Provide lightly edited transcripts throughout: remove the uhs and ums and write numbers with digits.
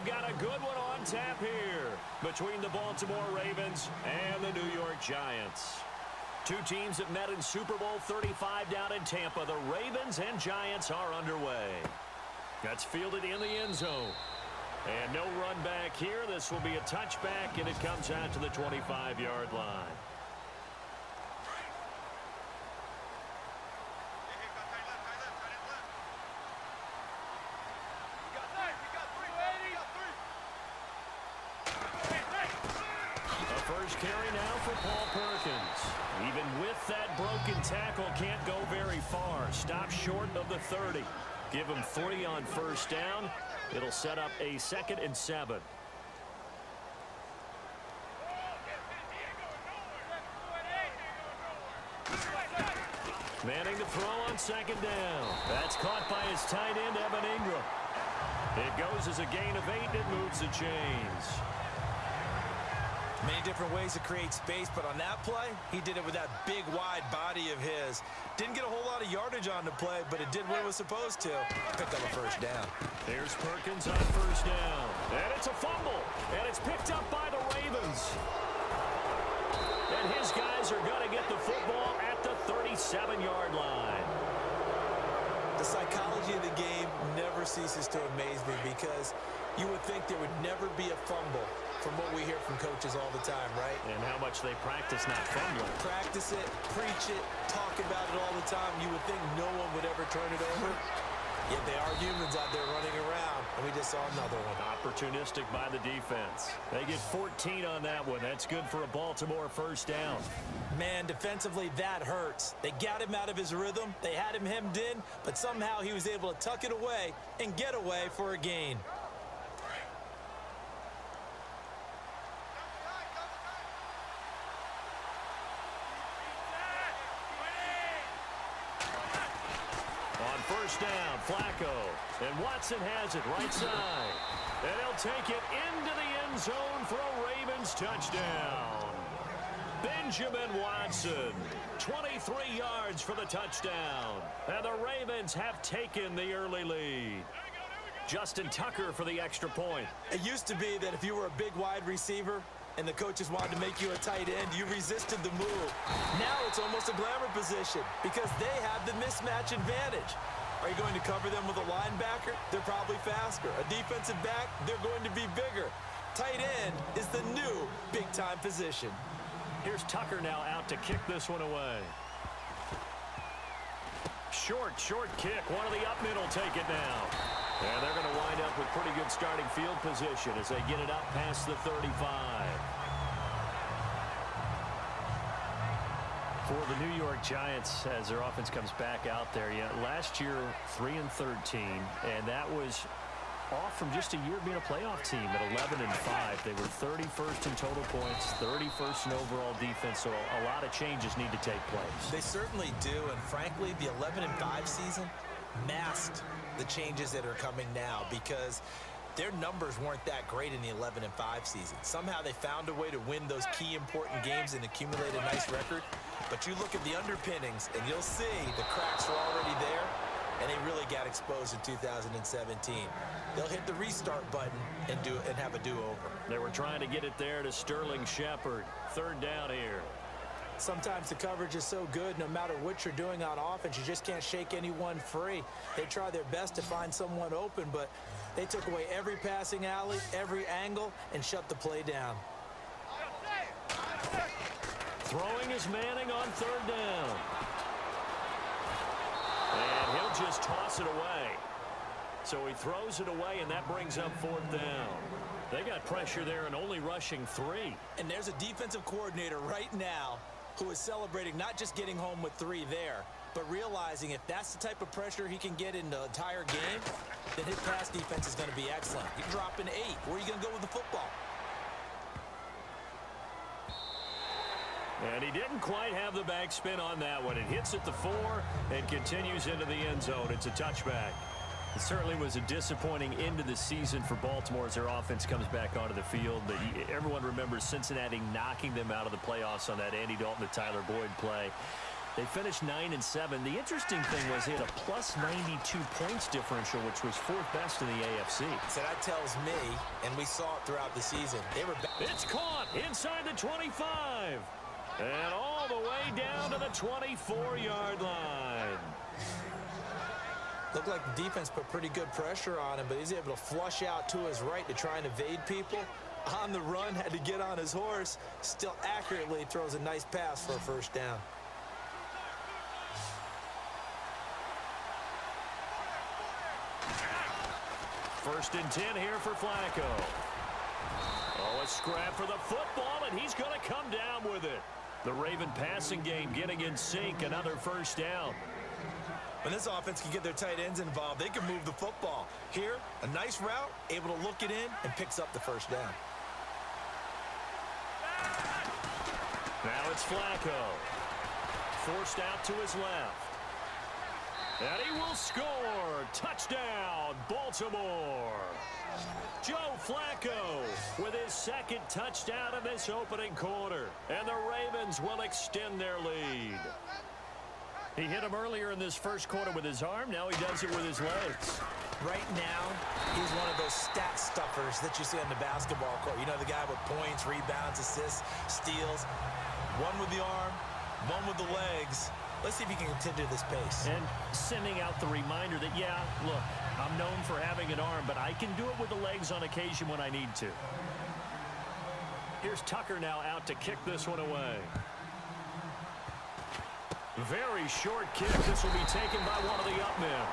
got a good one on tap here between the Baltimore Ravens and the New York Giants. Two teams that met in Super Bowl 35 down in Tampa. The Ravens and Giants are underway. That's fielded in the end zone. And no run back here. This will be a touchback, and it comes out to the 25-yard line. First carry now for Paul Perkins. Even with that broken tackle, can't go very far. Stop short of the 30. Give him 3 on first down. It'll set up a 2nd and 7. Manning to throw on 2nd down. That's caught by his tight end, Evan Ingram. It goes as a gain of 8. It moves the chains. Many different ways to create space, but on that play, he did it with that big, wide body of his. Didn't get a whole lot of yardage on the play, but it did what it was supposed to. Picked up a first down. Here's Perkins on first down. And it's a fumble. And it's picked up by the Ravens. And his guys are going to get the football at the 37-yard line. The psychology of the game never ceases to amaze me because you would think there would never be a fumble from what we hear from coaches all the time, right? And how much they practice not fumbling. Practice it, preach it, talk about it all the time. You would think no one would ever turn it over. Yet they are humans out there running around, and we just saw another one. Opportunistic by the defense. They get 14 on that one. That's good for a Baltimore first down. Man, defensively, that hurts. They got him out of his rhythm. They had him hemmed in, but somehow he was able to tuck it away and get away for a gain. First down, Flacco. And Watson has it right side. And he'll take it into the end zone for a Ravens touchdown. Benjamin Watson, 23 yards for the touchdown. And the Ravens have taken the early lead. Justin Tucker for the extra point. It used to be that if you were a big wide receiver and the coaches wanted to make you a tight end, you resisted the move. Now it's almost a glamour position because they have the mismatch advantage. Are you going to cover them with a linebacker? They're probably faster. A defensive back? They're going to be bigger. Tight end is the new big-time position. Here's Tucker now out to kick this one away. Short kick. One of the up middle take it now. And they're going to wind up with pretty good starting field position as they get it up past the 35. For the New York Giants, as their offense comes back out there, last year 3-13, and that was off from just a year being a playoff team at 11-5. They were 31st in total points, 31st in overall defense, so a lot of changes need to take place. They certainly do, and frankly, the 11-5 season masked the changes that are coming now because their numbers weren't that great in the 11-5 season. Somehow they found a way to win those key important games and accumulate a nice record. But you look at the underpinnings, and you'll see the cracks are already there, and they really got exposed in 2017. They'll hit the restart button and have a do-over. They were trying to get it there to Sterling Shepard. 3rd down here. Sometimes the coverage is so good, no matter what you're doing on offense, you just can't shake anyone free. They try their best to find someone open, but they took away every passing alley, every angle, and shut the play down. Throwing is Manning on 3rd down. And he'll just toss it away. So he throws it away, and that brings up 4th down. They got pressure there and only rushing 3. And there's a defensive coordinator right now who is celebrating not just getting home with 3 there, but realizing if that's the type of pressure he can get in the entire game, then his pass defense is going to be excellent. You're dropping 8. Where are you going to go with the football? And he didn't quite have the backspin on that one. It hits at the 4 and continues into the end zone. It's a touchback. It certainly was a disappointing end of the season for Baltimore as their offense comes back onto the field. But everyone remembers Cincinnati knocking them out of the playoffs on that Andy Dalton to Tyler Boyd play. They finished 9-7. The interesting thing was he had a plus 92 points differential, which was fourth best in the AFC. So that tells me, and we saw it throughout the season, they were... It's caught inside the 25. And all the way down to the 24-yard line. Looked like the defense put pretty good pressure on him, but he's able to flush out to his right to try and evade people. On the run, had to get on his horse. Still accurately throws a nice pass for a first down. First and 10 here for Flacco. Oh, a scrap for the football, and he's going to come down with it. The Raven passing game getting in sync, another first down. When this offense can get their tight ends involved, they can move the football. Here, a nice route, able to look it in, and picks up the first down. Now it's Flacco. Forced out to his left. And he will score. Touchdown, Baltimore. Joe Flacco with his second touchdown of this opening quarter. And the Ravens will extend their lead. He hit him earlier in this first quarter with his arm. Now he does it with his legs. Right now, he's one of those stat stuffers that you see on the basketball court. You know, the guy with points, rebounds, assists, steals. One with the arm, one with the legs. Let's see if he can continue this pace. And sending out the reminder that, yeah, look, I'm known for having an arm, but I can do it with the legs on occasion when I need to. Here's Tucker now out to kick this one away. Very short kick. This will be taken by one of the up men.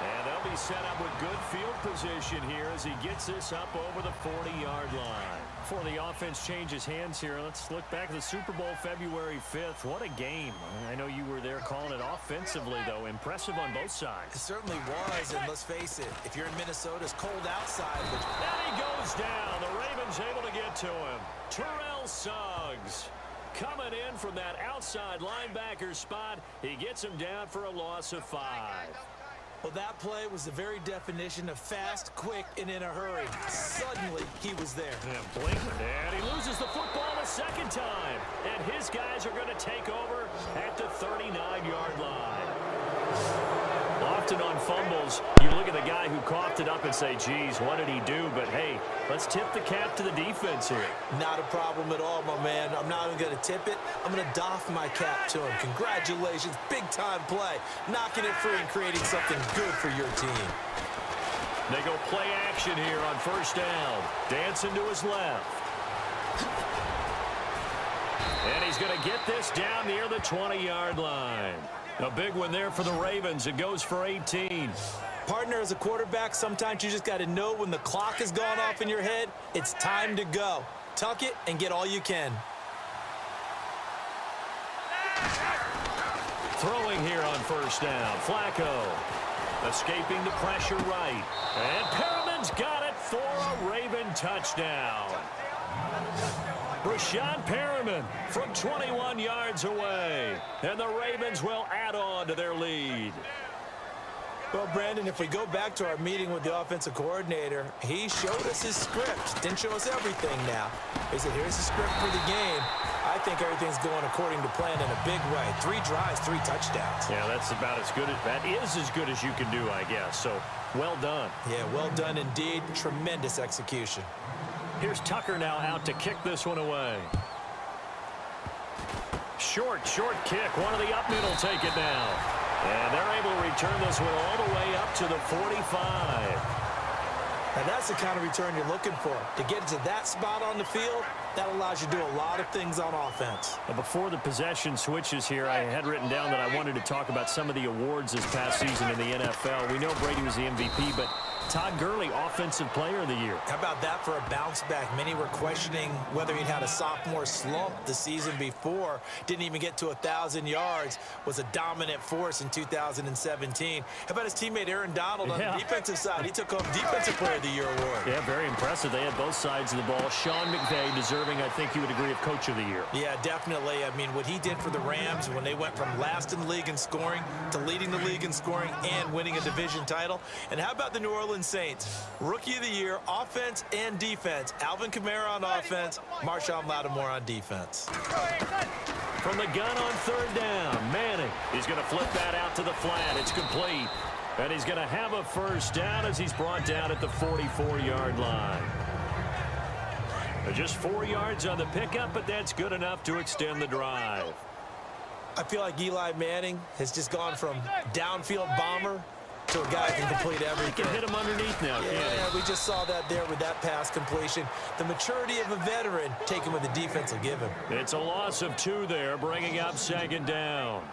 And they'll be set up with good field position here as he gets this up over the 40-yard line. Before the offense changes hands here, let's look back at the Super Bowl February 5th. What a game. I know you were there calling it offensively, though. Impressive on both sides. It certainly was, and let's face it, if you're in Minnesota, it's cold outside. But... And he goes down. The Ravens able to get to him. Terrell Suggs coming in from that outside linebacker spot. He gets him down for a loss of 5. Well, that play was the very definition of fast, quick, and in a hurry. Suddenly, he was there. And blink, and he loses the football a second time. And his guys are going to take over at the 39-yard line. Often on fumbles, you look at the guy who coughed it up and say, geez, what did he do? But, hey, let's tip the cap to the defense here. Not a problem at all, my man. I'm not even going to tip it. I'm going to doff my cap to him. Congratulations. Big-time play. Knocking it free and creating something good for your team. They go play action here on first down. Dancing to his left. And he's going to get this down near the 20-yard line. A big one there for the Ravens. It goes for 18. Partner, as a quarterback, sometimes you just got to know when the clock has gone off in your head, it's time to go. Tuck it and get all you can. Throwing here on first down. Flacco escaping the pressure right. And Perriman's got it for a Raven touchdown. Brashad Perriman from 21 yards away. And the Ravens will add on to their lead. Well, Brandon, if we go back to our meeting with the offensive coordinator, he showed us his script. Didn't show us everything now. He said, here's the script for the game. I think everything's going according to plan in a big way. 3 drives, 3 touchdowns. Yeah, that's about as good as that is as good as you can do, I guess. So, well done. Yeah, well done indeed. Tremendous execution. Here's Tucker now out to kick this one away. Short kick. One of the up men will take it now. And they're able to return this one all the way up to the 45. Now that's the kind of return you're looking for. To get to that spot on the field, that allows you to do a lot of things on offense. Now before the possession switches here, I had written down that I wanted to talk about some of the awards this past season in the NFL. We know Brady was the MVP, but Todd Gurley, Offensive Player of the Year. How about that for a bounce back? Many were questioning whether he'd had a sophomore slump the season before. Didn't even get to 1,000 yards. Was a dominant force in 2017. How about his teammate Aaron Donald on the defensive side? He took home Defensive Player of the Year award. Yeah, very impressive. They had both sides of the ball. Sean McVay deserving, I think you would agree, of Coach of the Year. Yeah, definitely. I mean, what he did for the Rams when they went from last in the league in scoring to leading the league in scoring and winning a division title. And how about the New Orleans Saints? Rookie of the Year, offense and defense. Alvin Kamara on offense, Marshawn Lattimore on defense. From the gun on third down, Manning. He's going to flip that out to the flat. It's complete. And he's going to have a first down as he's brought down at the 44-yard line. Just 4 yards on the pickup, but that's good enough to extend the drive. I feel like Eli Manning has just gone from downfield bomber to a guy who can complete everything. He can hit him underneath now, can't he? Yeah, we just saw that there with that pass completion. The maturity of a veteran taken with the defense will give him. It's a loss of 2 there, bringing up second down.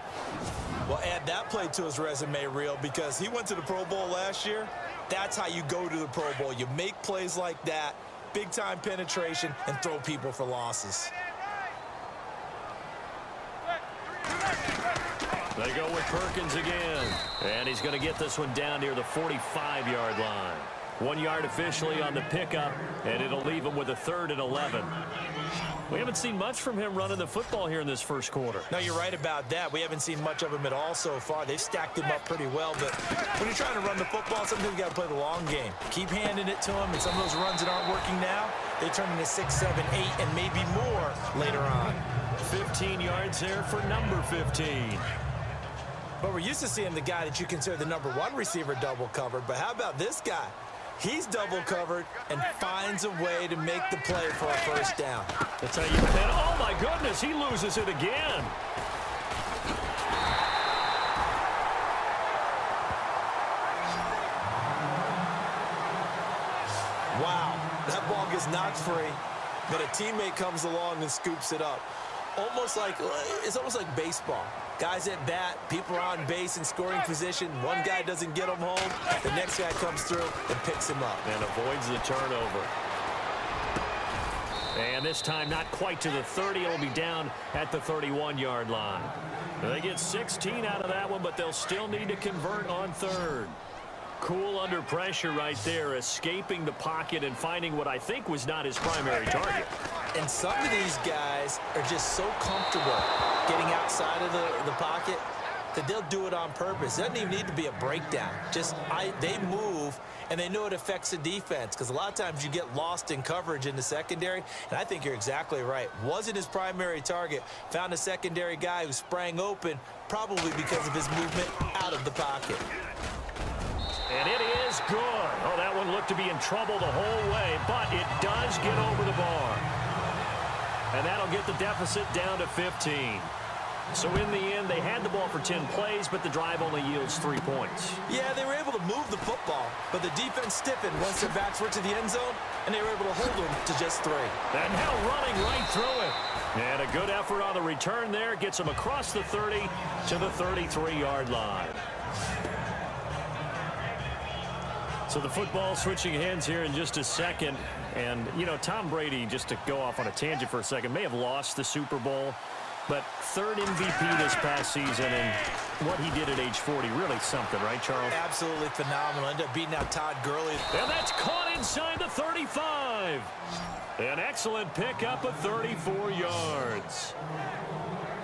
Well, add that play to his resume reel because he went to the Pro Bowl last year. That's how you go to the Pro Bowl. You make plays like that, big-time penetration, and throw people for losses. They go with Perkins again. And he's going to get this one down near the 45-yard line. 1 yard officially on the pickup, and it'll leave him with a 3rd and 11. We haven't seen much from him running the football here in this first quarter. No, you're right about that. We haven't seen much of him at all so far. They've stacked him up pretty well, but when you're trying to run the football, sometimes you got to play the long game. Keep handing it to him, and some of those runs that aren't working now, they turn into 6, 7, 8, and maybe more later on. 15 yards there for number 15. But we're used to seeing the guy that you consider the number 1 receiver double covered, but how about this guy? He's double covered and finds a way to make the play for a first down. That's how you pin. Oh, my goodness, he loses it again. Wow, that ball gets knocked free, but a teammate comes along and scoops it up. It's almost like baseball. Guys at bat, people are on base in scoring position. One guy doesn't get him home. The next guy comes through and picks him up. And avoids the turnover. And this time not quite to the 30. It'll be down at the 31-yard line. They get 16 out of that one, but they'll still need to convert on 3rd. Cool under pressure right there, escaping the pocket and finding what I think was not his primary target. And some of these guys are just so comfortable getting outside of the pocket that they'll do it on purpose. It doesn't even need to be a breakdown. They move, and they know it affects the defense because a lot of times you get lost in coverage in the secondary, and I think you're exactly right. Wasn't his primary target. Found a secondary guy who sprang open, probably because of his movement out of the pocket. And it is good. Oh, that one looked to be in trouble the whole way, but it does get over the bar. And that'll get the deficit down to 15. So in the end, they had the ball for 10 plays, but the drive only yields 3 points. Yeah, they were able to move the football, but the defense stiffened once their backs were to the end zone, and they were able to hold them to just 3. And now running right through it. And a good effort on the return there. Gets them across the 30 to the 33-yard line. So the football switching hands here in just a second. And, you know, Tom Brady, just to go off on a tangent for a second, may have lost the Super Bowl. But 3rd MVP this past season, and what he did at age 40, really something, right, Charles? Absolutely phenomenal. Ended up beating out Todd Gurley. And that's caught inside the 35. An excellent pickup of 34 yards.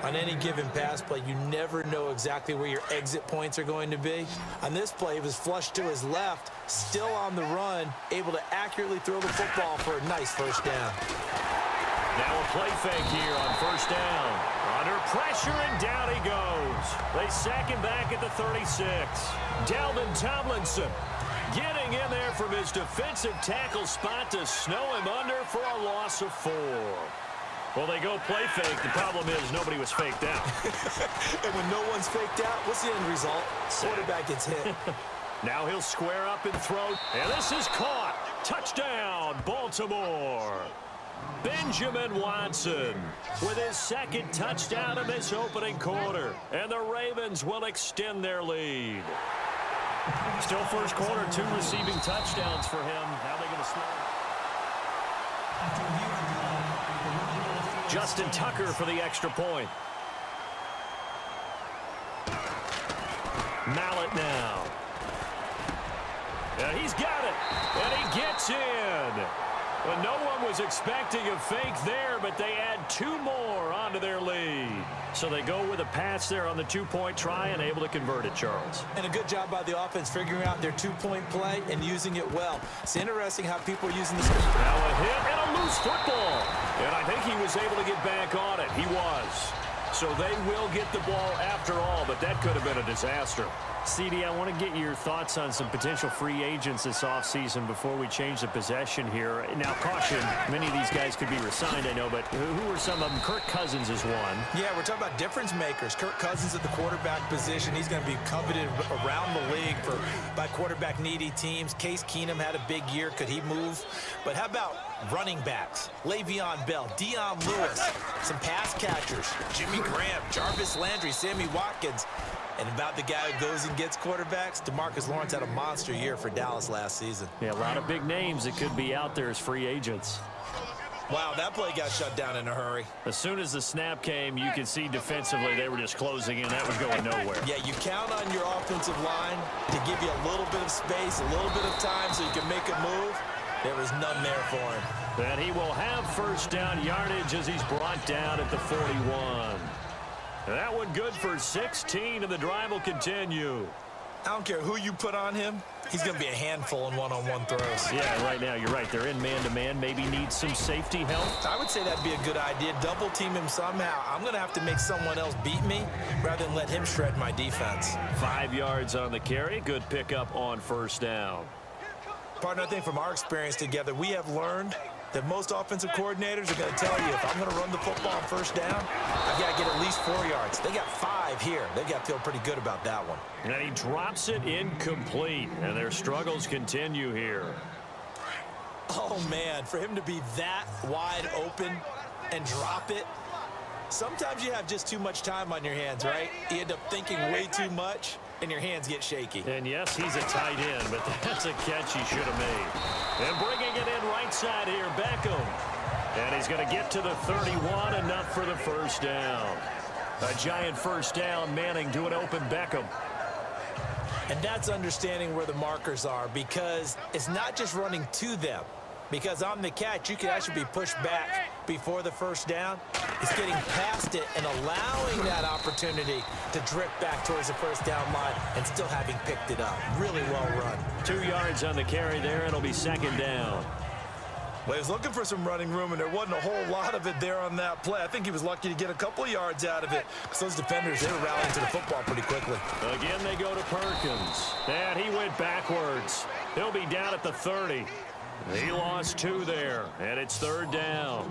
On any given pass play, you never know exactly where your exit points are going to be. On this play, it was flushed to his left, still on the run, able to accurately throw the football for a nice first down. Now a play fake here on first down. Under pressure, and down he goes. They sack him back at the 36. Dalvin Tomlinson getting in there from his defensive tackle spot to snow him under for a loss of 4. Well, they go play fake. The problem is nobody was faked out. And when no one's faked out, what's the end result? Quarterback gets hit. Now he'll square up and throw. And this is caught. Touchdown, Baltimore. Benjamin Watson with his 2nd touchdown of this opening quarter. And the Ravens will extend their lead. Still first quarter, 2 receiving touchdowns for him. How are they going to slow? Justin Tucker for the extra point. Mallet now. And he's got it. And he gets in. Well, no one was expecting a fake there, but they add 2 more onto their lead. So they go with a pass there on the 2-point try and able to convert it, Charles. And a good job by the offense figuring out their 2-point play and using it well. It's interesting how people are using this. Now a hit and a loose football. And I think he was able to get back on it. He was. So they will get the ball after all, but that could have been a disaster. CD, I want to get your thoughts on some potential free agents this offseason before we change the possession here. Now, caution, many of these guys could be re-signed, I know, but who are some of them? Kirk Cousins is one. Yeah, we're talking about difference makers. Kirk Cousins at the quarterback position. He's going to be coveted around the league by quarterback-needy teams. Case Keenum had a big year. Could he move? But how about running backs? Le'Veon Bell, Dion Lewis, some pass catchers, Jimmy Graham, Jarvis Landry, Sammy Watkins. And about the guy who goes and gets quarterbacks, DeMarcus Lawrence had a monster year for Dallas last season. Yeah, a lot of big names that could be out there as free agents. Wow, that play got shut down in a hurry. As soon as the snap came, you could see defensively they were just closing in. That was going nowhere. Yeah, you count on your offensive line to give you a little bit of space, a little bit of time so you can make a move. There was none there for him. And he will have first down yardage as he's brought down at the 41. That one good for 16, and the drive will continue. I don't care who you put on him. He's going to be a handful in one-on-one throws. Yeah, right now, you're right. They're in man-to-man. Maybe need some safety help. I would say that'd be a good idea. Double team him somehow. I'm going to have to make someone else beat me rather than let him shred my defense. 5 yards on the carry. Good pickup on first down. Partner, I think from our experience together, we have learned that most offensive coordinators are going to tell you, if I'm going to run the football on first down, I've got to get at least 4 yards. They got 5 here. They've got to feel pretty good about that one. And he drops it incomplete, and their struggles continue here. Oh, man, for him to be that wide open and drop it, sometimes you have just too much time on your hands, right? You end up thinking way too much, and your hands get shaky. And yes, he's a tight end, but that's a catch he should have made. And bringing it in right side here, Beckham. And he's going to get to the 31, enough for the first down. A giant first down, Manning to an open Beckham. And that's understanding where the markers are, because it's not just running to them. Because on the catch, you can actually be pushed back before the first down. It's getting past it and allowing that opportunity to drift back towards the first down line and still having picked it up. Really well run. 2 yards on the carry there. It'll be second down. Well, he was looking for some running room, and there wasn't a whole lot of it there on that play. I think he was lucky to get a couple of yards out of it, because those defenders, they were rallying to the football pretty quickly. Again, they go to Perkins. And he went backwards. He'll be down at the 30. He lost 2 there, and it's third down.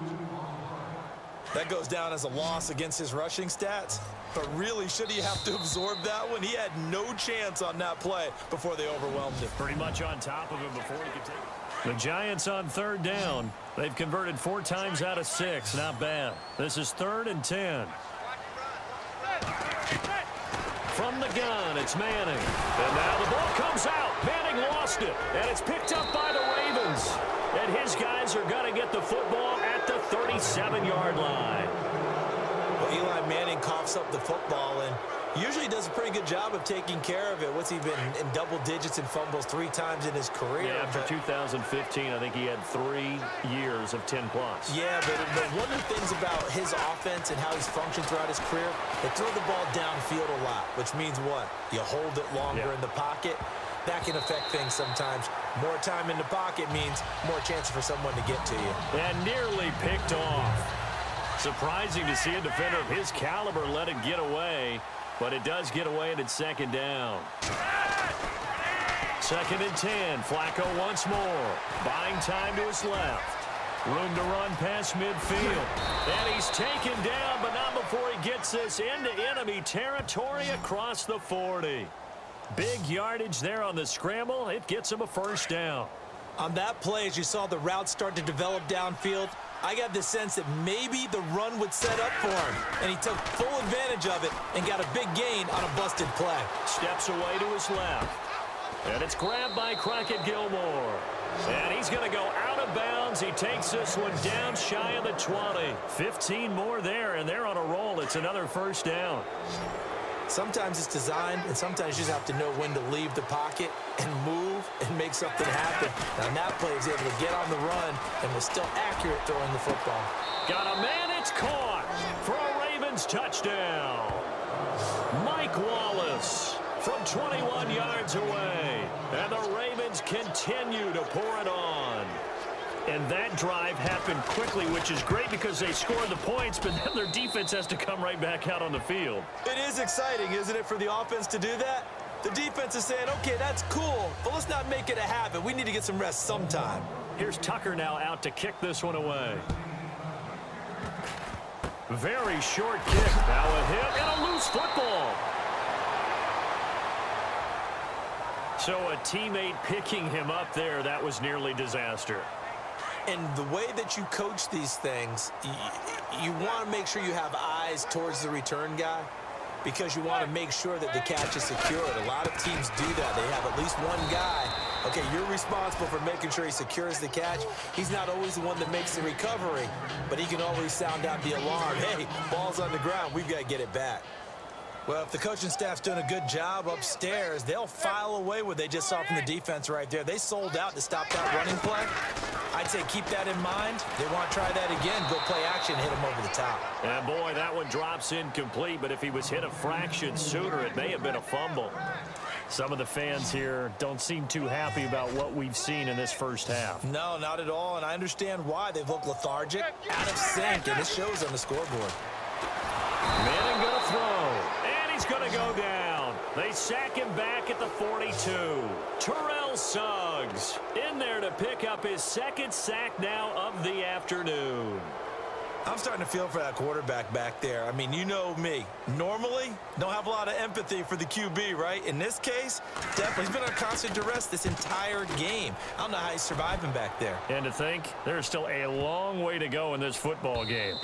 That goes down as a loss against his rushing stats. But really, should he have to absorb that one? He had no chance on that play before they overwhelmed him. Pretty much on top of him before he could take it. The Giants on third down. They've converted 4 times out of 6. Not bad. This is 3rd and 10. From the gun, it's Manning. And now the ball comes out. Manning lost it. And it's picked up by the Ravens. And his guys are going to get the football at the 37-yard line. Well, Eli Manning coughs up the football and usually does a pretty good job of taking care of it. What's he been in double digits in fumbles 3 times in his career? Yeah, after 2015, I think he had 3 years of 10+. Yeah, but one of the things about his offense and how he's functioned throughout his career, they throw the ball downfield a lot, which means what? You hold it longer in the pocket. That can affect things sometimes. More time in the pocket means more chances for someone to get to you. And nearly picked off. Surprising to see a defender of his caliber let it get away, but it does get away and it's second down. 2nd and 10. Flacco once more. Buying time to his left. Room to run past midfield. And he's taken down, but not before he gets this into enemy territory across the 40. Big yardage there on the scramble. It gets him a first down. On that play, as you saw the route start to develop downfield, I got the sense that maybe the run would set up for him. And he took full advantage of it and got a big gain on a busted play. Steps away to his left. And it's grabbed by Crockett Gilmore. And he's going to go out of bounds. He takes this one down shy of the 20. 15 more there, and they're on a roll. It's another first down. Sometimes it's designed, and sometimes you just have to know when to leave the pocket and move and make something happen. Now, that play was able to get on the run and was still accurate throwing the football. Got a man, it's caught for a Ravens touchdown. Mike Wallace from 21 yards away. And the Ravens continue to pour it on. And that drive happened quickly, which is great because they scored the points, but then their defense has to come right back out on the field. It is exciting, isn't it, for the offense to do that? The defense is saying, okay, that's cool, but let's not make it a habit. We need to get some rest sometime. Here's Tucker now out to kick this one away. Very short kick. Now a hit and a loose football. So a teammate picking him up there, that was nearly disaster. And the way that you coach these things, you want to make sure you have eyes towards the return guy because you want to make sure that the catch is secured. A lot of teams do that. They have at least one guy. Okay, you're responsible for making sure he secures the catch. He's not always the one that makes the recovery, but he can always sound out the alarm. Hey, ball's on the ground. We've got to get it back. Well, if the coaching staff's doing a good job upstairs, they'll file away what they just saw from the defense right there. They sold out to stop that running play. I'd say keep that in mind. They want to try that again, go play action, hit him over the top. And boy, that one drops incomplete, but if he was hit a fraction sooner, it may have been a fumble. Some of the fans here don't seem too happy about what we've seen in this first half. No, not at all, and I understand why. They've looked lethargic, out of sync, and it shows on the scoreboard. Manning going to throw, and he's going to go down. They sack him back at the 42. Terrell Suggs in there to pick up his second sack now of the afternoon. I'm starting to feel for that quarterback back there. I mean, you know me. Normally, don't have a lot of empathy for the QB, right? In this case, definitely. He's been under constant duress this entire game. I don't know how he's surviving back there. And to think, there's still a long way to go in this football game.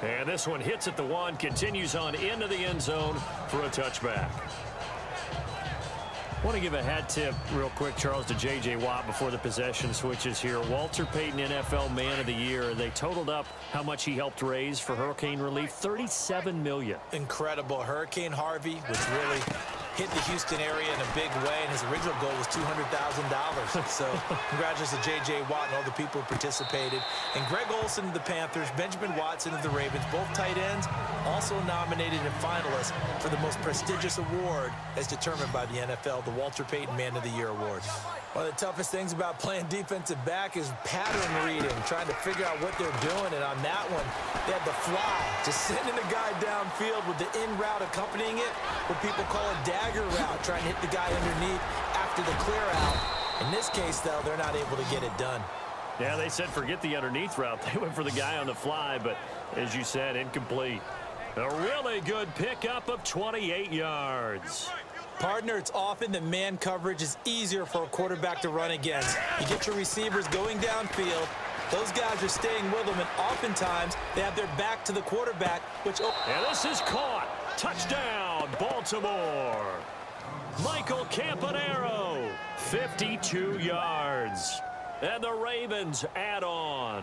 And this one hits at the 1, continues on into the end zone for a touchback. I want to give a hat tip real quick, Charles, to J.J. Watt before the possession switches here. Walter Payton, NFL Man of the Year. They totaled up how much he helped raise for hurricane relief, $37 million. Incredible. Hurricane Harvey, which really hit the Houston area in a big way, and his original goal was $200,000. So congratulations to J.J. Watt and all the people who participated. And Greg Olsen of the Panthers, Benjamin Watson of the Ravens, both tight ends, also nominated and finalists for the most prestigious award as determined by the NFL, the Walter Payton Man of the Year Award. One of the toughest things about playing defensive back is pattern reading, trying to figure out what they're doing. And on that one, they had the fly, just sending a guy downfield with the in route accompanying it, what people call a dagger route, trying to hit the guy underneath after the clear out. In this case, though, they're not able to get it done. Yeah, they said forget the underneath route. They went for the guy on the fly, but as you said, incomplete. A really good pickup of 28 yards. Partner, it's often that man coverage is easier for a quarterback to run against. You get your receivers going downfield. Those guys are staying with them, and oftentimes they have their back to the quarterback, which... And this is caught. Touchdown, Baltimore. Michael Campanaro, 52 yards. And the Ravens add on.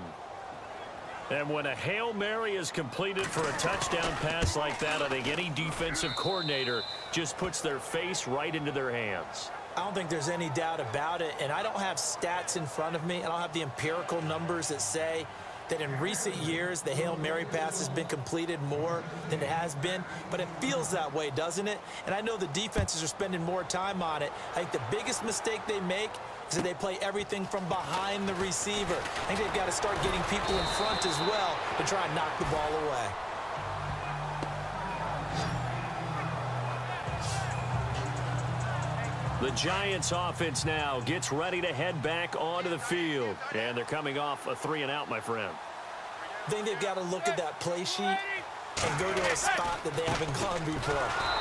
And when a Hail Mary is completed for a touchdown pass like that, I think any defensive coordinator just puts their face right into their hands. I don't think there's any doubt about it, and I don't have stats in front of me. I don't have the empirical numbers that say that in recent years the Hail Mary pass has been completed more than it has been, but it feels that way, doesn't it? And I know the defenses are spending more time on it. I think the biggest mistake they make is that they play everything from behind the receiver. I think they've got to start getting people in front as well to try and knock the ball away. The Giants offense now gets ready to head back onto the field. And they're coming off a 3-and-out, my friend. I think they've got to look at that play sheet and go to a spot that they haven't gone before.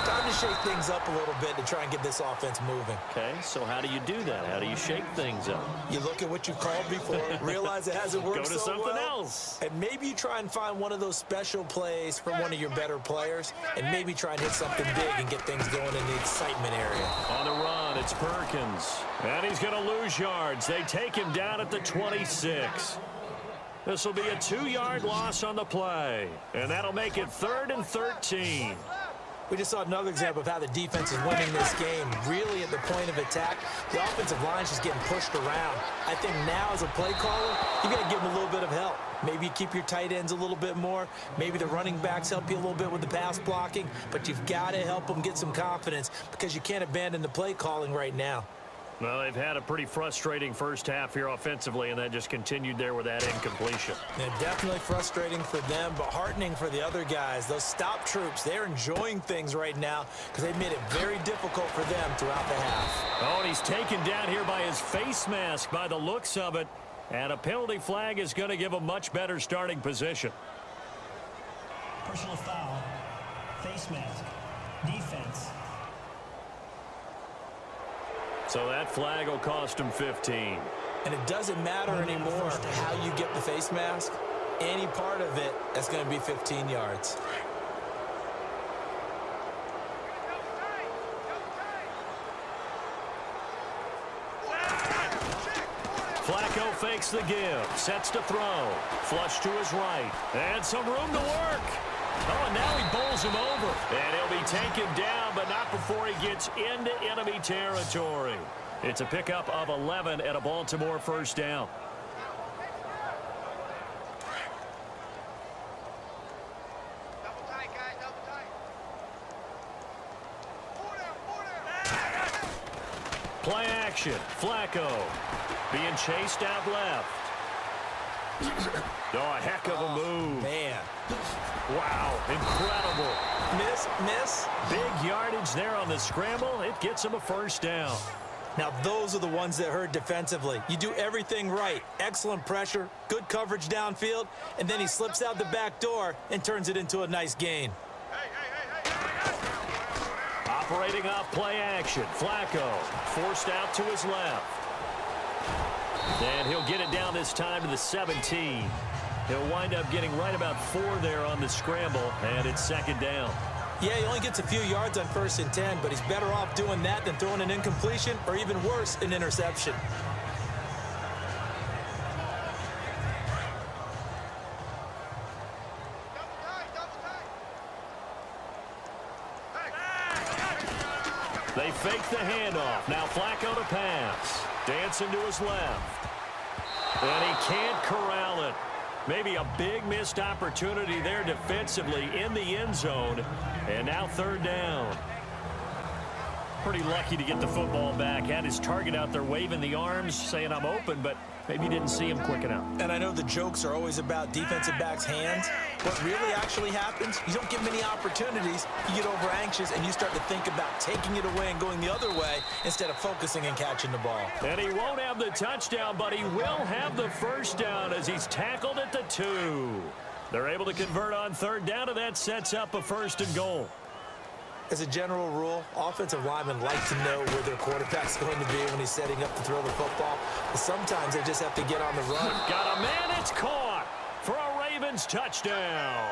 Time to shake things up a little bit to try and get this offense moving. Okay, so how do you do that? How do you shake things up? You look at what you called before, realize it hasn't worked so well. Go to something else. And maybe you try and find one of those special plays from one of your better players, and maybe try and hit something big and get things going in the excitement area. On the run, it's Perkins. And he's going to lose yards. They take him down at the 26. This will be a 2-yard loss on the play. And that'll make it 3rd and 13. We just saw another example of how the defense is winning this game. Really at the point of attack, the offensive line's just getting pushed around. I think now as a play caller, you got to give them a little bit of help. Maybe you keep your tight ends a little bit more. Maybe the running backs help you a little bit with the pass blocking. But you've got to help them get some confidence because you can't abandon the play calling right now. Well, they've had a pretty frustrating first half here offensively, and that just continued there with that incompletion. Yeah, definitely frustrating for them, but heartening for the other guys. Those stop troops, they're enjoying things right now because they've made it very difficult for them throughout the half. Oh, and he's taken down here by his face mask by the looks of it. And a penalty flag is going to give a much better starting position. Personal foul, face mask, defense. So that flag will cost him 15. And it doesn't matter anymore how you get the face mask. Any part of it, that's going to be 15 yards. Flacco fakes the give, sets to throw, flush to his right, and some room to work. Oh, and now he bowls him over. And he'll be taken down, but not before he gets into enemy territory. It's a pickup of 11 at a Baltimore first down. Double tight, guys, double tight. Play action. Flacco being chased out left. Oh, a heck of a move. Man. Wow, incredible. Miss. Big yardage there on the scramble. It gets him a first down. Now, those are the ones that hurt defensively. You do everything right. Excellent pressure, good coverage downfield, and then he slips out the back door and turns it into a nice gain. Operating off play action. Flacco forced out to his left. And he'll get it down this time to the 17. He'll wind up getting right about 4 there on the scramble, and it's second down. Yeah, he only gets a few yards on 1st and 10, but he's better off doing that than throwing an incompletion or even worse, an interception. They fake the handoff. Now Flacco to pass. Dancing to his left. And he can't corral it. Maybe a big missed opportunity there defensively in the end zone. And now third down. Pretty lucky to get the football back. Had his target out there waving the arms, saying I'm open, but maybe didn't see him quick enough. And I know the jokes are always about defensive backs' hands. What really actually happens, you don't get many opportunities. You get over anxious and you start to think about taking it away and going the other way instead of focusing and catching the ball. And he won't have the touchdown, but he will have the first down as he's tackled at the 2. They're able to convert on third down, and that sets up a 1st and goal. As a general rule, offensive linemen like to know where their quarterback's going to be when he's setting up to throw the football. But sometimes they just have to get on the run. Got a man, it's caught for a Ravens touchdown.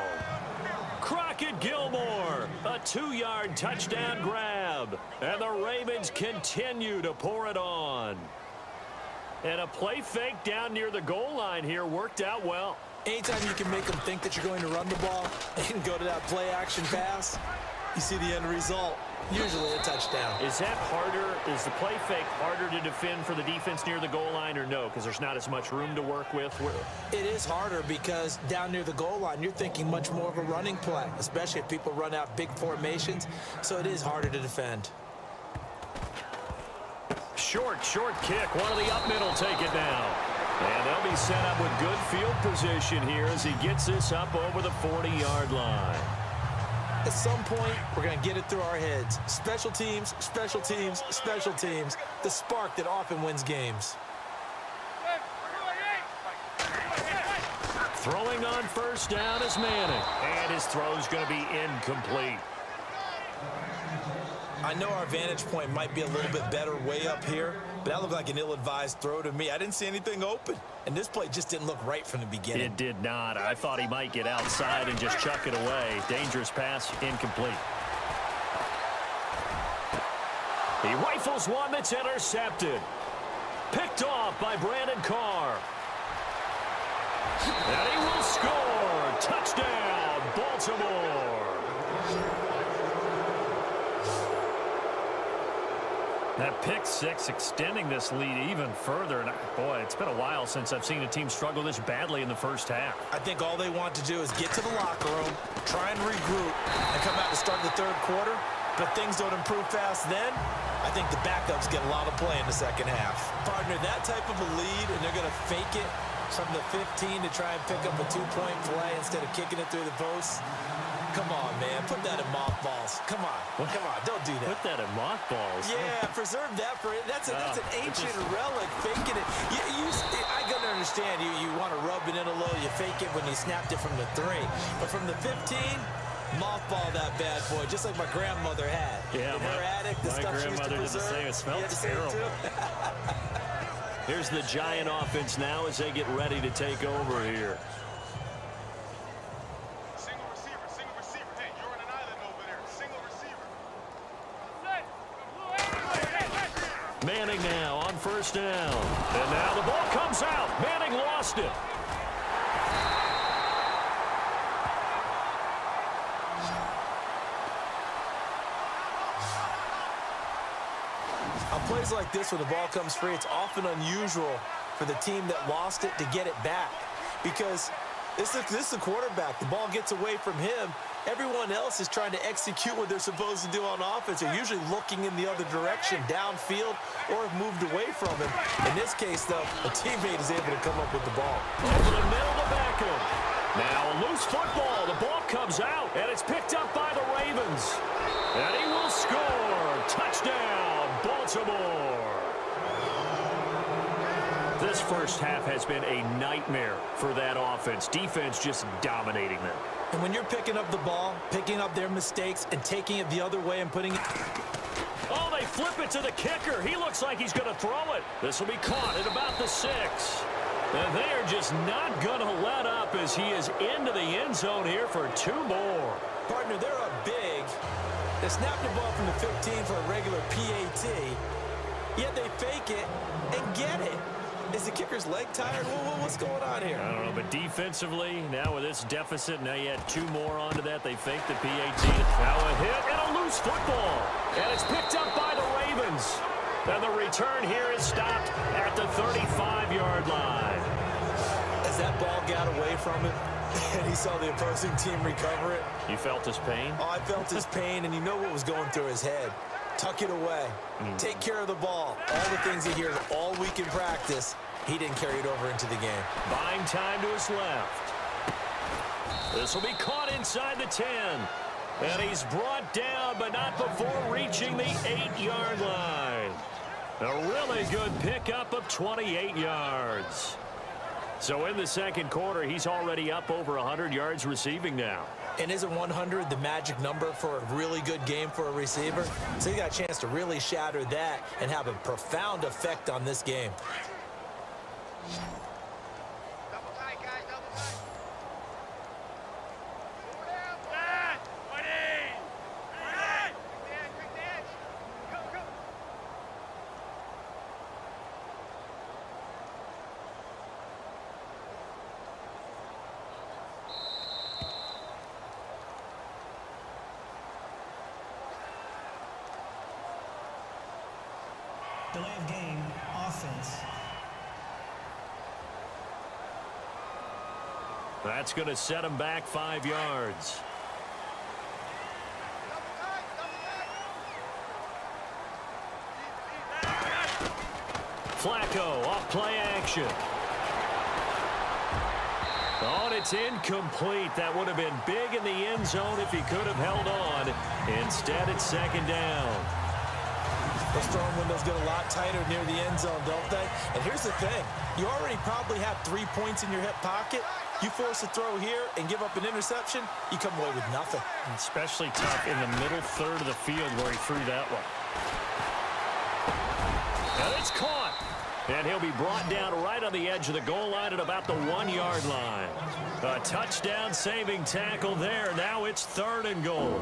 Crockett Gilmore, a 2-yard touchdown grab. And the Ravens continue to pour it on. And a play fake down near the goal line here worked out well. Anytime you can make them think that you're going to run the ball and go to that play action pass, you see the end result, usually a touchdown. Is that harder? Is the play fake harder to defend for the defense near the goal line or no? Because there's not as much room to work with? It is harder because down near the goal line, you're thinking much more of a running play, especially if people run out big formations. So it is harder to defend. Short kick. One of the up middle take it now. And they'll be set up with good field position here as he gets this up over the 40-yard line. At some point, we're going to get it through our heads. Special teams, special teams, special teams. The spark that often wins games. Throwing on first down is Manning. And his throw's going to be incomplete. I know our vantage point might be a little bit better way up here, but that looked like an ill-advised throw to me. I didn't see anything open, and this play just didn't look right from the beginning. It did not. I thought he might get outside and just chuck it away. Dangerous pass, incomplete. He rifles one that's intercepted. Picked off by Brandon Carr. And he will score. Touchdown, Baltimore. That pick six extending this lead even further. And boy, it's been a while since I've seen a team struggle this badly in the first half. I think all they want to do is get to the locker room, try and regroup, and come out to start the third quarter. but things don't improve fast then, I think the backups get a lot of play in the second half. Partner, that type of a lead, and they're going to fake it from the 15 to try and pick up a two-point play instead of kicking it through the post. Come on, man. Put that in mothballs. Come on. Come on. Don't do that. Put that in mothballs. Yeah, preserve that for it. That's an ancient relic, faking it. I can understand. You want to rub it in a little. You fake it when you snapped it from the 3. But from the 15, mothball that bad boy, just like my grandmother had. Yeah, in her attic, the stuff she used to preserve. It smelled terrible. Here's the Giant offense now as they get ready to take over here. Single receiver. Hey, you're on an island over there. Single receiver. Manning now on first down. And now the ball comes out. Manning lost it. On plays like this, when the ball comes free, it's often unusual for the team that lost it to get it back. Because this is the quarterback. The ball gets away from him. Everyone else is trying to execute what they're supposed to do on offense. They're usually looking in the other direction, downfield, or have moved away from him. In this case, though, a teammate is able to come up with the ball. Over the middle to Beckham. Now a loose football. The ball comes out, and it's picked up by the Ravens. And he will score. Touchdown, Baltimore. This first half has been a nightmare for that offense. Defense just dominating them. And when you're picking up the ball, picking up their mistakes, and taking it the other way and putting it... Oh, they flip it to the kicker. He looks like he's going to throw it. This will be caught at about the 6. And they're just not going to let up as he is into the end zone here for 2 more. Partner, they're up big. They snap the ball from the 15 for a regular PAT, yet they fake it and get it. Is the kicker's leg tired? What's going on here? I don't know, but defensively, now with this deficit, now you add 2 more onto that. They fake the PAT. Now a hit and a loose football. And it's picked up by the Ravens. And the return here is stopped at the 35-yard line. As that ball got away from him, and he saw the opposing team recover it. You felt his pain? Oh, I felt his pain, and you know what was going through his head. Tuck it away. Take care of the ball. All the things he hears all week in practice, he didn't carry it over into the game. Buying time to his left. This will be caught inside the 10. And he's brought down, but not before reaching the 8-yard line. A really good pickup of 28 yards. So in the second quarter, he's already up over 100 yards receiving now. And isn't 100 the magic number for a really good game for a receiver? So he got a chance to really shatter that and have a profound effect on this game. Double tight, guys. Double tight. Dad! Quick dance. Go. Delay of game, offense. That's going to set him back 5 yards. Flacco off play action. Oh, and it's incomplete. That would have been big in the end zone if he could have held on. Instead, it's second down. Those throwing windows get a lot tighter near the end zone, don't they? And here's the thing. You already probably have 3 points in your hip pocket. You force a throw here and give up an interception, you come away with nothing. Especially tough in the middle third of the field where he threw that one. And it's caught. And he'll be brought down right on the edge of the goal line at about the 1-yard line. A touchdown saving tackle there. Now it's 3rd and goal.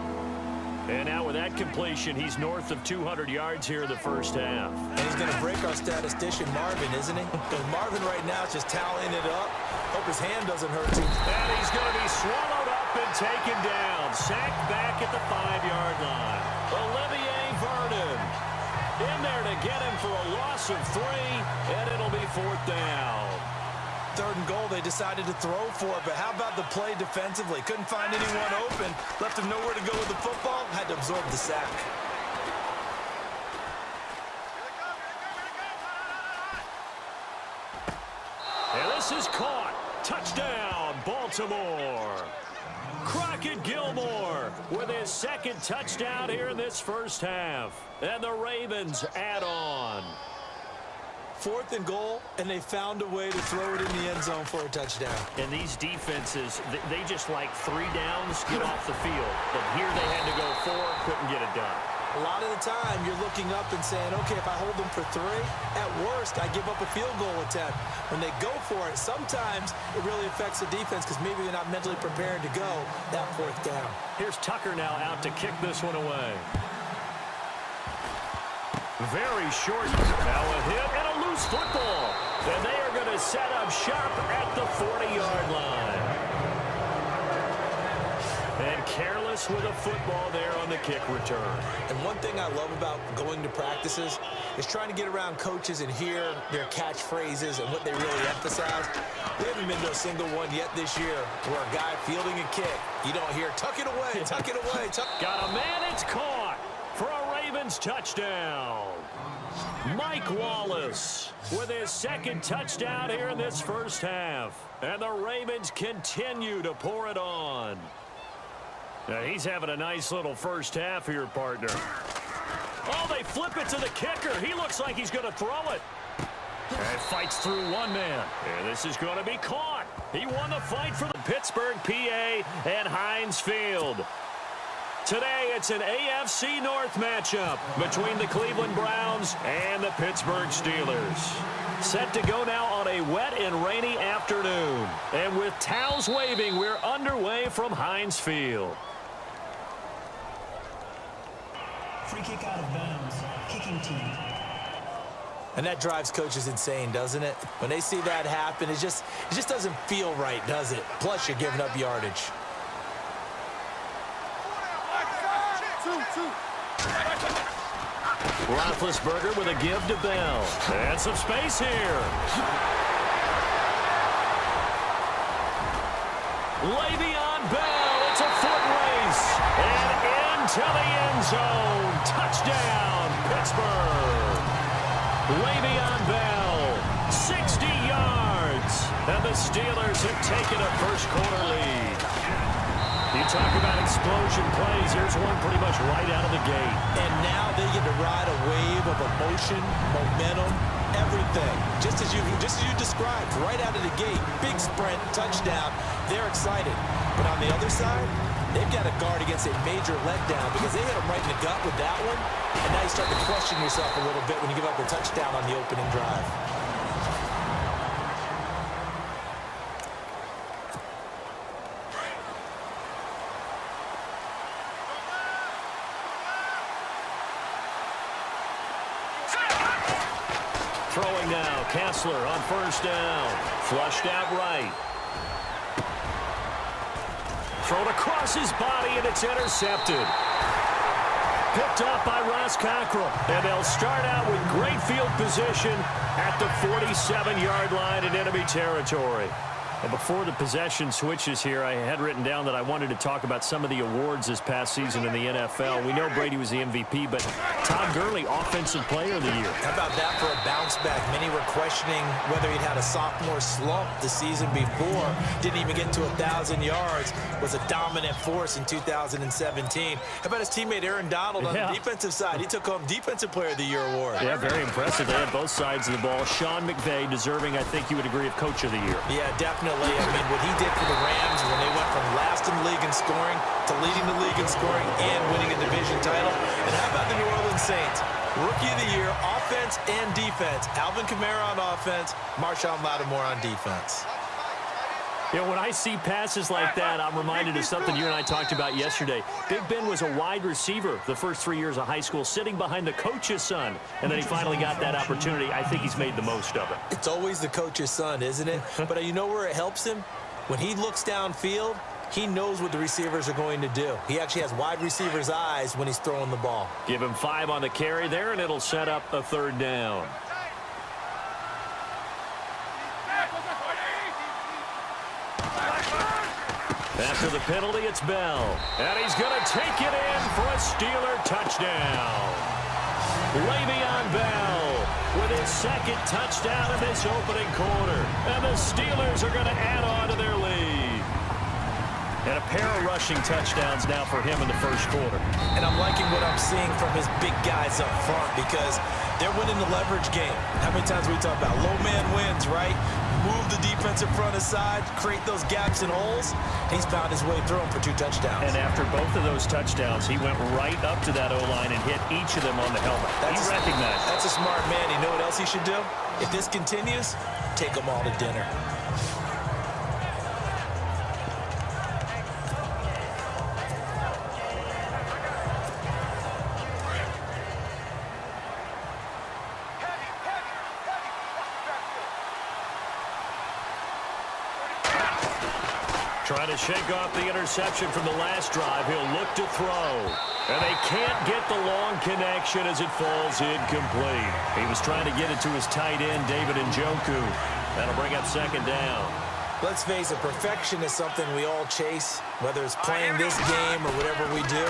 And now with that completion, he's north of 200 yards here in the first half. And he's going to break our statistician Marvin, isn't he? Because Marvin right now is just tallying it up. Hope his hand doesn't hurt too. And he's going to be swallowed up and taken down. Sacked back at the 5-yard line. Olivier Vernon in there to get him for a loss of 3, and it'll be 4th down. 3rd and goal, they decided to throw for it. But how about the play defensively? Couldn't find anyone open. Left him nowhere to go with the football. Had to absorb the sack. And this is caught. Touchdown, Baltimore. Crockett Gilmore with his 2nd touchdown here in this first half. And the Ravens add on. 4th and goal, and they found a way to throw it in the end zone for a touchdown. And these defenses, they just like 3 downs, get off the field. But here they had to go 4, couldn't get it done. A lot of the time, you're looking up and saying, okay, if I hold them for 3, at worst, I give up a field goal attempt. When they go for it, sometimes it really affects the defense because maybe they're not mentally prepared to go that 4th down. Here's Tucker now out to kick this one away. Very short. Now a hit and a loose football. And they are going to set up shop at the 40-yard line. And careless with a football there on the kick return. And one thing I love about going to practices is trying to get around coaches and hear their catchphrases and what they really emphasize. We haven't been to a single one yet this year where a guy fielding a kick, you don't hear, tuck it away, tuck it away. Got a man, it's caught for a Ravens touchdown. Mike Wallace with his 2nd touchdown here in this first half. And the Ravens continue to pour it on. Now he's having a nice little first half here, partner. Oh, they flip it to the kicker. He looks like he's going to throw it. And fights through one man. And this is going to be caught. He won the fight for the Pittsburgh, PA, and Heinz Field. Today, it's an AFC North matchup between the Cleveland Browns and the Pittsburgh Steelers. Set to go now on a wet and rainy afternoon. And with towels waving, we're underway from Heinz Field. Free kick out of bounds. Kicking team. And that drives coaches insane, doesn't it? When they see that happen, it just doesn't feel right, does it? Plus, you're giving up yardage. Roethlisberger with a give to Bell. And some space here. Le'Veon Bell. It's a foot race. And into the end zone. Touchdown, Pittsburgh. Le'Veon Bell, 60 yards. And the Steelers have taken a first-quarter lead. You talk about explosion plays. Here's one pretty much right out of the gate. And now they get to ride a wave of emotion, momentum, everything. Just as you described, right out of the gate. Big sprint, touchdown. They're excited. But on the other side, they've got to guard against a major letdown because they hit them right in the gut with that one. And now you start to question yourself a little bit when you give up a touchdown on the opening drive. Throwing now, Kessler on first down. Flushed out right. Thrown across his body, and it's intercepted. Picked up by Ross Cockrell. And they'll start out with great field position at the 47-yard line in enemy territory. And before the possession switches here, I had written down that I wanted to talk about some of the awards this past season in the NFL. We know Brady was the MVP, but Todd Gurley, Offensive Player of the Year. How about that for a bounce back? Many were questioning whether he'd had a sophomore slump the season before. Didn't even get to 1,000 yards. Was a dominant force in 2017. How about his teammate Aaron Donald on the defensive side? He took home Defensive Player of the Year award. Yeah, very impressive. They had both sides of the ball. Sean McVay deserving, I think you would agree, of Coach of the Year. Yeah, definitely. I mean, what he did for the Rams when they went from last in the league in scoring to leading the league in scoring and winning a division title. And how about the New Orleans Saints? Rookie of the Year, offense and defense. Alvin Kamara on offense, Marshawn Lattimore on defense. You know, when I see passes like that, I'm reminded of something you and I talked about yesterday. Big Ben was a wide receiver the first 3 years of high school, sitting behind the coach's son, and then he finally got that opportunity. I think he's made the most of it. It's always the coach's son, isn't it? But you know where it helps him? When he looks downfield, he knows what the receivers are going to do. He actually has wide receivers' eyes when he's throwing the ball. Give him 5 on the carry there, and it'll set up a third down. After the penalty, it's Bell. And he's going to take it in for a Steeler touchdown. Le'Veon Bell with his second touchdown in this opening quarter. And the Steelers are going to add on to their lead. And a pair of rushing touchdowns now for him in the first quarter. And I'm liking what I'm seeing from his big guys up front because they're winning the leverage game. How many times we talk about low man wins, right? Move the defensive front aside, create those gaps and holes. He's found his way through them for 2 touchdowns. And after both of those touchdowns, he went right up to that O-line and hit each of them on the helmet. He recognized it. That's a smart man. You know what else he should do? If this continues, take them all to dinner. Trying to shake off the interception from the last drive. He'll look to throw. And they can't get the long connection as it falls incomplete. He was trying to get it to his tight end, David Njoku. That'll bring up second down. Let's face it, perfection is something we all chase, whether it's playing this game or whatever we do.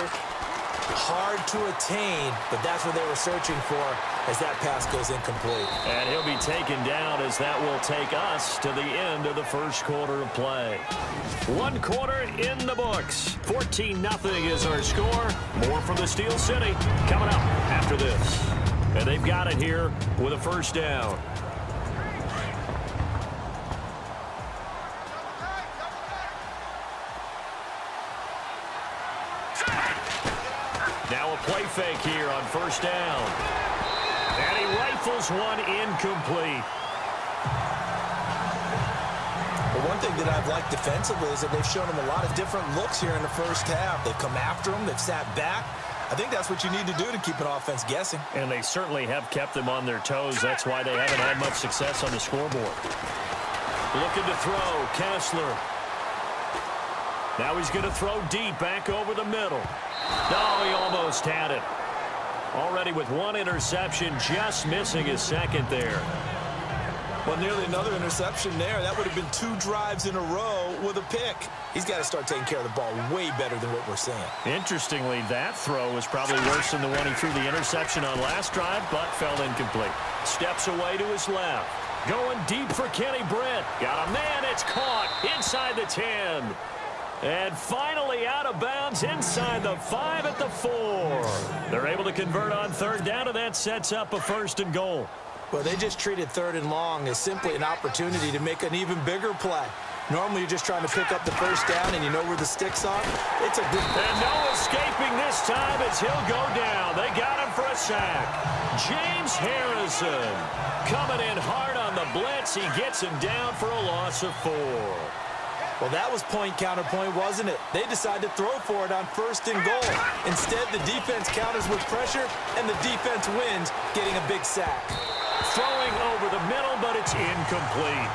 Hard to attain, but that's what they were searching for as that pass goes incomplete. And he'll be taken down as that will take us to the end of the first quarter of play. 1 quarter in the books. 14-0 is our score. More from the Steel City coming up after this. And they've got it here with a first down. Now a play fake here on first down. And he rifles one incomplete. But one thing that I've liked defensively is that they've shown him a lot of different looks here in the first half. They've come after him. They've sat back. I think that's what you need to do to keep an offense guessing. And they certainly have kept them on their toes. That's why they haven't had much success on the scoreboard. Looking to throw, Kessler. Now he's going to throw deep back over the middle. No, he almost had it. Already with 1 interception, just missing his second there. Well, nearly another interception there. That would have been 2 drives in a row with a pick. He's got to start taking care of the ball way better than what we're seeing. Interestingly, that throw was probably worse than the one he threw the interception on last drive, but fell incomplete. Steps away to his left. Going deep for Kenny Britt. Got a man, it's caught inside the 10. And finally out of bounds inside the 5 at the 4. They're able to convert on third down, and that sets up a first and goal. Well, they just treated third and long as simply an opportunity to make an even bigger play. Normally, you're just trying to pick up the first down, and you know where the sticks are. It's a good play. And no escaping this time as he'll go down. They got him for a sack. James Harrison coming in hard on the blitz. He gets him down for a loss of 4. Well, that was point-counterpoint, wasn't it? They decided to throw for it on first and goal. Instead, the defense counters with pressure, and the defense wins, getting a big sack. Throwing over the middle, but it's incomplete.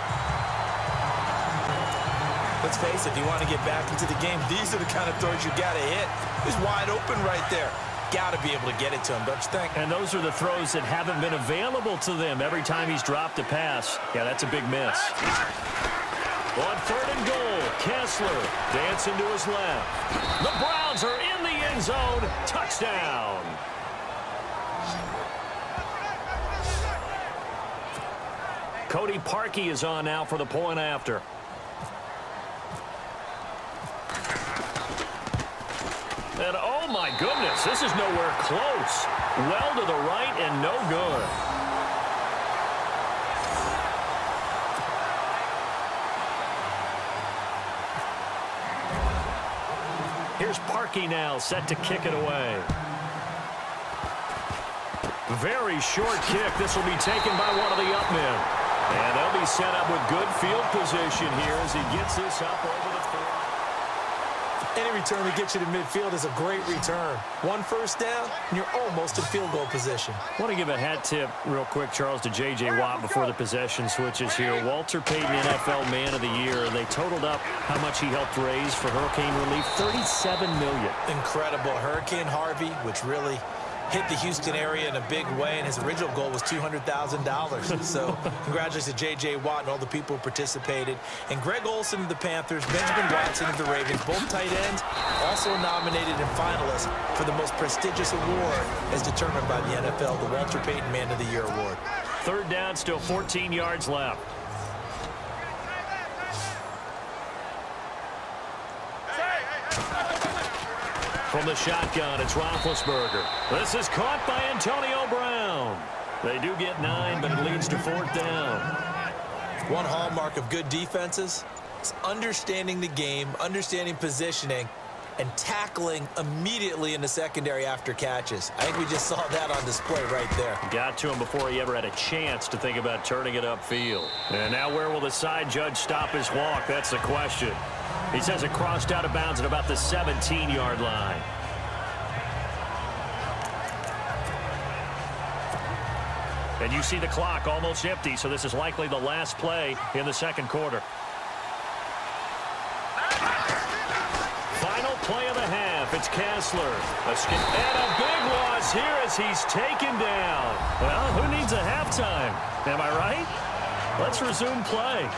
Let's face it, if you want to get back into the game, these are the kind of throws you got to hit. He's wide open right there. Got to be able to get it to him, don't you think? And those are the throws that haven't been available to them every time he's dropped a pass. Yeah, that's a big miss. On third and goal, Kessler dancing to his left. The Browns are in the end zone. Touchdown. Cody Parkey is on now for the point after. And oh my goodness, this is nowhere close. Well to the right and no good. Here's Parkey now, set to kick it away. Very short kick. This will be taken by one of the up men. And they'll be set up with good field position here as he gets this up over the field. Any return that gets you to midfield is a great return. 1 first down, and you're almost in field goal position. I want to give a hat tip real quick, Charles, to J.J. Watt before the possession switches here. Walter Payton, NFL Man of the Year. They totaled up how much he helped raise for hurricane relief, $37 million. Incredible. Hurricane Harvey, which really hit the Houston area in a big way, and his original goal was $200,000. So congratulations to J.J. Watt and all the people who participated. And Greg Olsen of the Panthers, Benjamin Watson of the Ravens, both tight ends, also nominated and finalists for the most prestigious award as determined by the NFL, the Walter Payton Man of the Year Award. Third down, still 14 yards left. From the shotgun, it's Roethlisberger. This is caught by Antonio Brown. They do get 9, but it leads to fourth down. One hallmark of good defenses is understanding the game, understanding positioning, and tackling immediately in the secondary after catches. I think we just saw that on display right there. Got to him before he ever had a chance to think about turning it upfield. And now where will the side judge stop his walk? That's the question. He says it crossed out of bounds at about the 17-yard line. And you see the clock almost empty, so this is likely the last play in the second quarter. Final play of the half. It's Kessler. And a big loss here as he's taken down. Well, who needs a halftime? Am I right? Let's resume play.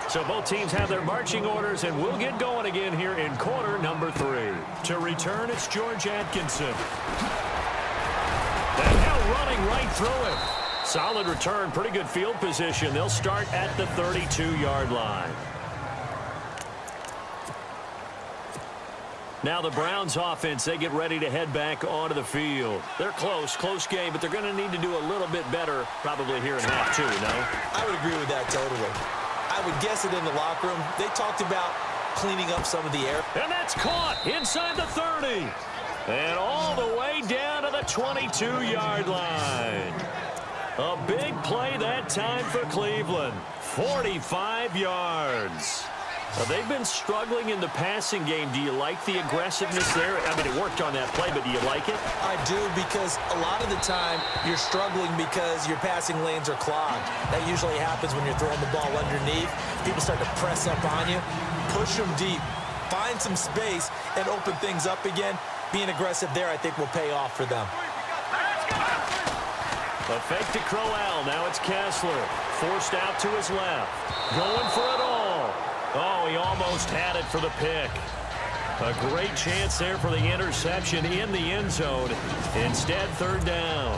So both teams have their marching orders, and we'll get going again here in quarter number 3. To return, it's George Atkinson. And now running right through him. Solid return, pretty good field position. They'll start at the 32-yard line. Now the Browns offense, they get ready to head back onto the field. They're close game, but they're going to need to do a little bit better probably here in half 2, no? I would agree with that totally. I would guess it in the locker room. They talked about cleaning up some of the air. And that's caught inside the 30. And all the way down to the 22-yard line. A big play that time for Cleveland. 45 yards. They've been struggling in the passing game. Do you like the aggressiveness there? I mean, it worked on that play, but do you like it? I do, because a lot of the time you're struggling because your passing lanes are clogged. That usually happens when you're throwing the ball underneath. People start to press up on you. Push them deep. Find some space and open things up again. Being aggressive there, I think, will pay off for them. A fake to Crowell. Now it's Kessler. Forced out to his left. Going for it all. Oh, he almost had it for the pick. A great chance there for the interception in the end zone. Instead, third down.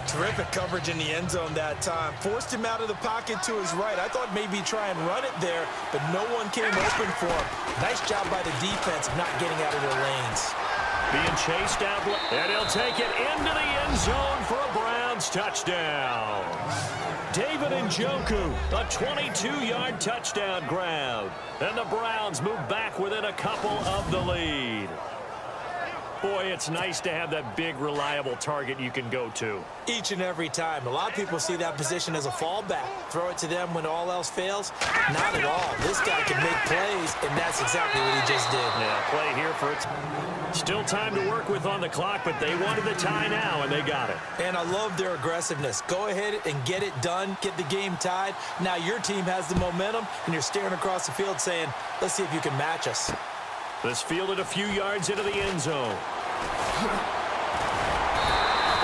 Terrific coverage in the end zone that time. Forced him out of the pocket to his right. I thought maybe try and run it there, but no one came open for him. Nice job by the defense of not getting out of their lanes. Being chased out, and he'll take it into the end zone for a Browns touchdown. David Njoku, a 22-yard touchdown grab. And the Browns move back within a couple of the lead. Boy, it's nice to have that big, reliable target you can go to. Each and every time. A lot of people see that position as a fallback. Throw it to them when all else fails. Not at all. This guy can make plays, and that's exactly what he just did. Yeah, play here for it. Still time to work with on the clock, but they wanted the tie now, and they got it. And I love their aggressiveness. Go ahead and get it done. Get the game tied. Now your team has the momentum, and you're staring across the field saying, let's see if you can match us. This fielded a few yards into the end zone.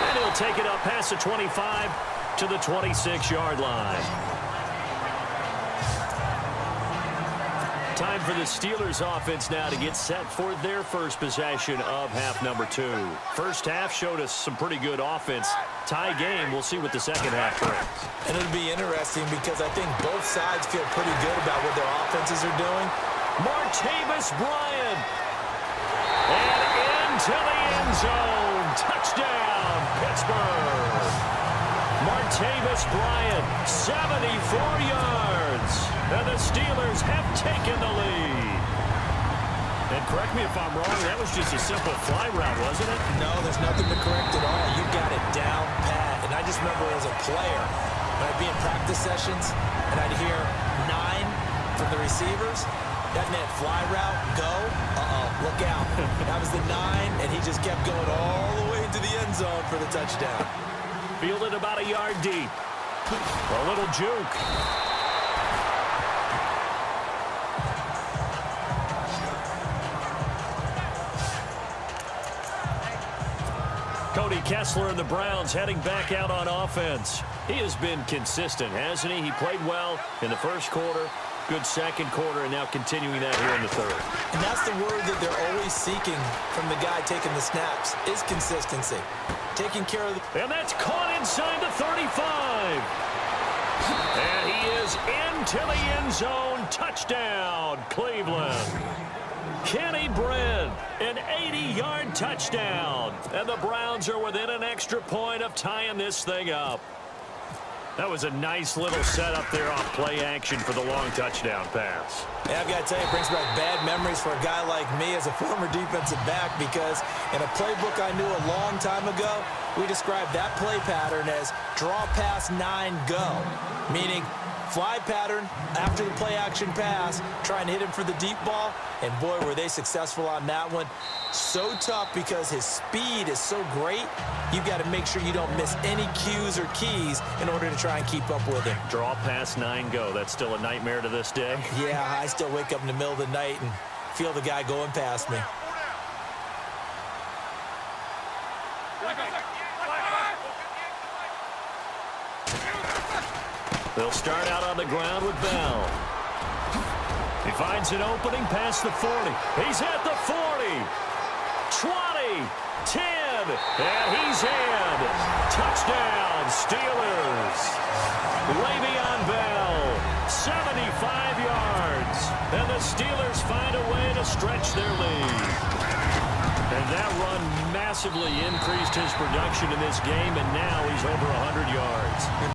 And he'll take it up past the 25 to the 26-yard line. Time for the Steelers offense now to get set for their first possession of half number 2. First half showed us some pretty good offense. Tie game, we'll see what the second half brings. And it'll be interesting because I think both sides feel pretty good about what their offenses are doing. Martavis Bryant. And into the end zone. Touchdown, Pittsburgh. Martavis Bryant, 74 yards. And the Steelers have taken the lead. And correct me if I'm wrong, that was just a simple fly route, wasn't it? No, there's nothing to correct at all. You got it down pat. And I just remember as a player, when I'd be in practice sessions, and I'd hear 9 from the receivers. That meant fly route, go, look out. That was the 9, and he just kept going all the way to the end zone for the touchdown. Fielded about a yard deep. A little juke. Cody Kessler and the Browns heading back out on offense. He has been consistent, hasn't he? He played well in the first quarter, good second quarter, and now continuing that here in the third. And that's the word that they're always seeking from the guy taking the snaps, is consistency. Taking care of the... And that's caught inside the 35. And he is into the end zone. Touchdown, Cleveland. Kenny Brent, an 80-yard touchdown. And the Browns are within an extra point of tying this thing up. That was a nice little setup there off play action for the long touchdown pass. Yeah, I've got to tell you, it brings back bad memories for a guy like me as a former defensive back, because in a playbook I knew a long time ago, we described that play pattern as draw pass 9 go, meaning fly pattern after the play action pass, trying to hit him for the deep ball, and boy, were they successful on that one. So tough because his speed is so great, you've got to make sure you don't miss any cues or keys in order to try and keep up with him. Draw pass 9 go. That's still a nightmare to this day. Yeah, I still wake up in the middle of the night and feel the guy going past me. They'll start out on the ground with Bell. He finds an opening past the 40. He's at the 40. 20. 10. And he's in. Touchdown, Steelers. Le'Veon Bell, 75 yards. And the Steelers find a way to stretch their lead. And that run massively increased his production in this game, and now he's over 100 yards.